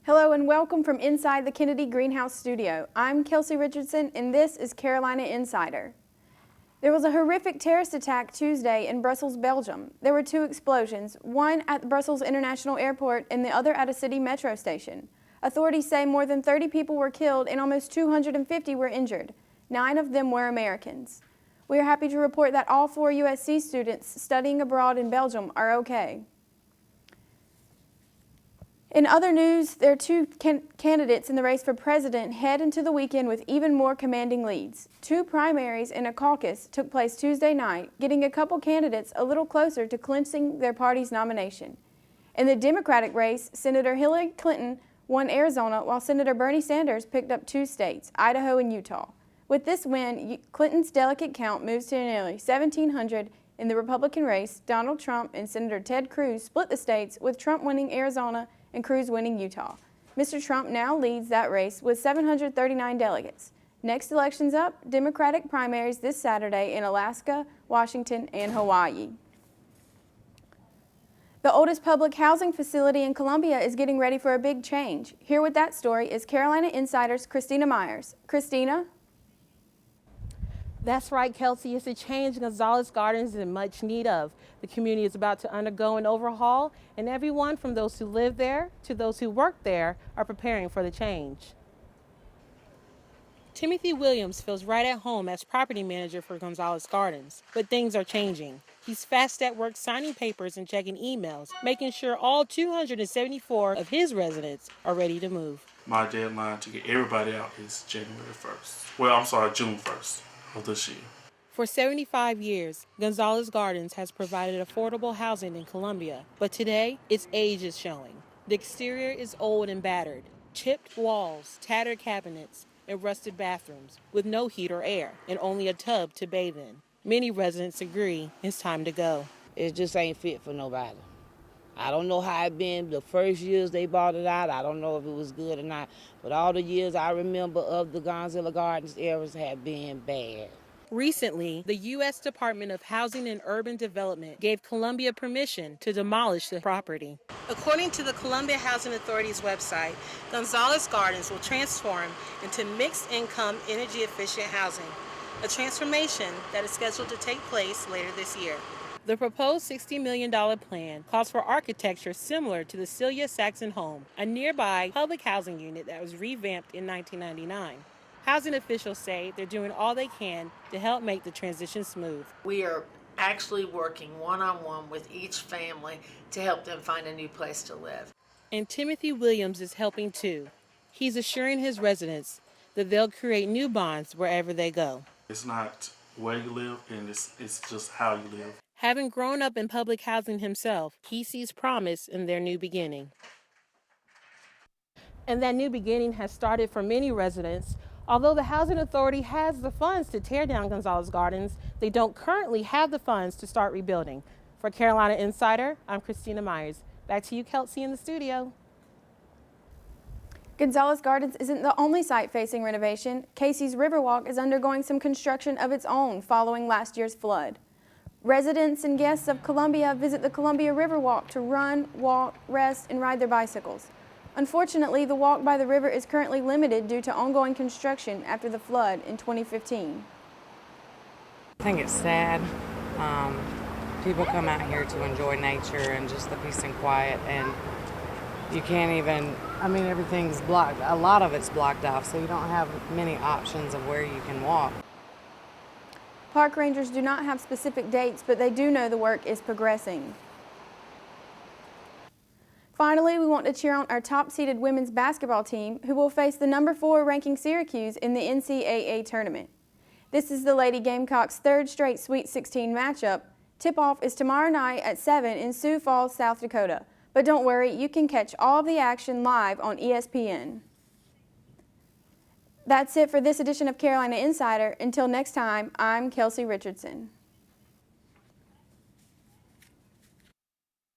Hello and welcome from inside the Kennedy Greenhouse studio. I'm Kelsey Richardson and this is Carolina Insider. There was a horrific terrorist attack Tuesday in Brussels, Belgium. There were two explosions, one at the Brussels International Airport and the other at a city metro station. Authorities say more than 30 people were killed and almost 250 were injured. 9 of them were Americans. We are happy to report that all 4 USC students studying abroad in Belgium are okay. In other news, there are 2 candidates in the race for president head into the weekend with even more commanding leads. 2 primaries and a caucus took place Tuesday night, getting a couple candidates a little closer to clinching their party's nomination. In the Democratic race, Senator Hillary Clinton won Arizona, while Senator Bernie Sanders picked up 2 states, Idaho and Utah. With this win, Clinton's delegate count moves to nearly 1,700. In the Republican race, Donald Trump and Senator Ted Cruz split the states, with Trump winning Arizona and Cruz winning Utah. Mr. Trump now leads that race with 739 delegates. Next election's up, Democratic primaries this Saturday in Alaska, Washington, and Hawaii. The oldest public housing facility in Columbia is getting ready for a big change. Here with that story is Carolina Insider's Christina Myers. Christina? That's right, Kelsey. It's a change Gonzalez Gardens is in much need of. The community is about to undergo an overhaul, and everyone from those who live there to those who work there are preparing for the change. Timothy Williams feels right at home as property manager for Gonzalez Gardens, but things are changing. He's fast at work signing papers and checking emails, making sure all 274 of his residents are ready to move. My deadline to get everybody out is June 1st of this year. For 75 years, Gonzalez Gardens has provided affordable housing in Columbia, but today its age is showing. The exterior is old and battered, chipped walls, tattered cabinets, and rusted bathrooms with no heat or air and only a tub to bathe in. Many residents agree it's time to go. It just ain't fit for nobody. I don't know how it been the first years they bought it out. I don't know if it was good or not, but all the years I remember of the Gonzalez Gardens eras have been bad. Recently, the U.S. Department of Housing and Urban Development gave Columbia permission to demolish the property. According to the Columbia Housing Authority's website, Gonzalez Gardens will transform into mixed-income, energy-efficient housing, a transformation that is scheduled to take place later this year. The proposed $60 million plan calls for architecture similar to the Celia Saxon home, a nearby public housing unit that was revamped in 1999. Housing officials say they're doing all they can to help make the transition smooth. We are actually working one-on-one with each family to help them find a new place to live. And Timothy Williams is helping too. He's assuring his residents that they'll create new bonds wherever they go. It's not where you live, and it's just how you live. Having grown up in public housing himself, he sees promise in their new beginning. And that new beginning has started for many residents. Although the Housing Authority has the funds to tear down Gonzalez Gardens, they don't currently have the funds to start rebuilding. For Carolina Insider, I'm Christina Myers. Back to you, Kelsey, in the studio. Gonzalez Gardens isn't the only site facing renovation. Casey's Riverwalk is undergoing some construction of its own following last year's flood. Residents and guests of Columbia visit the Columbia Riverwalk to run, walk, rest, and ride their bicycles. Unfortunately, the walk by the river is currently limited due to ongoing construction after the flood in 2015. I think it's sad. People come out here to enjoy nature and just the peace and quiet, and you can't even, everything's blocked. A lot of it's blocked off, so you don't have many options of where you can walk. Park rangers do not have specific dates, but they do know the work is progressing. Finally, we want to cheer on our top-seeded women's basketball team, who will face the number 4 ranking Syracuse in the NCAA tournament. This is the Lady Gamecocks' 3rd straight Sweet 16 matchup. Tip-off is tomorrow night at 7 in Sioux Falls, South Dakota. But don't worry, you can catch all of the action live on ESPN. That's it for this edition of Carolina Insider. Until next time, I'm Kelsey Richardson.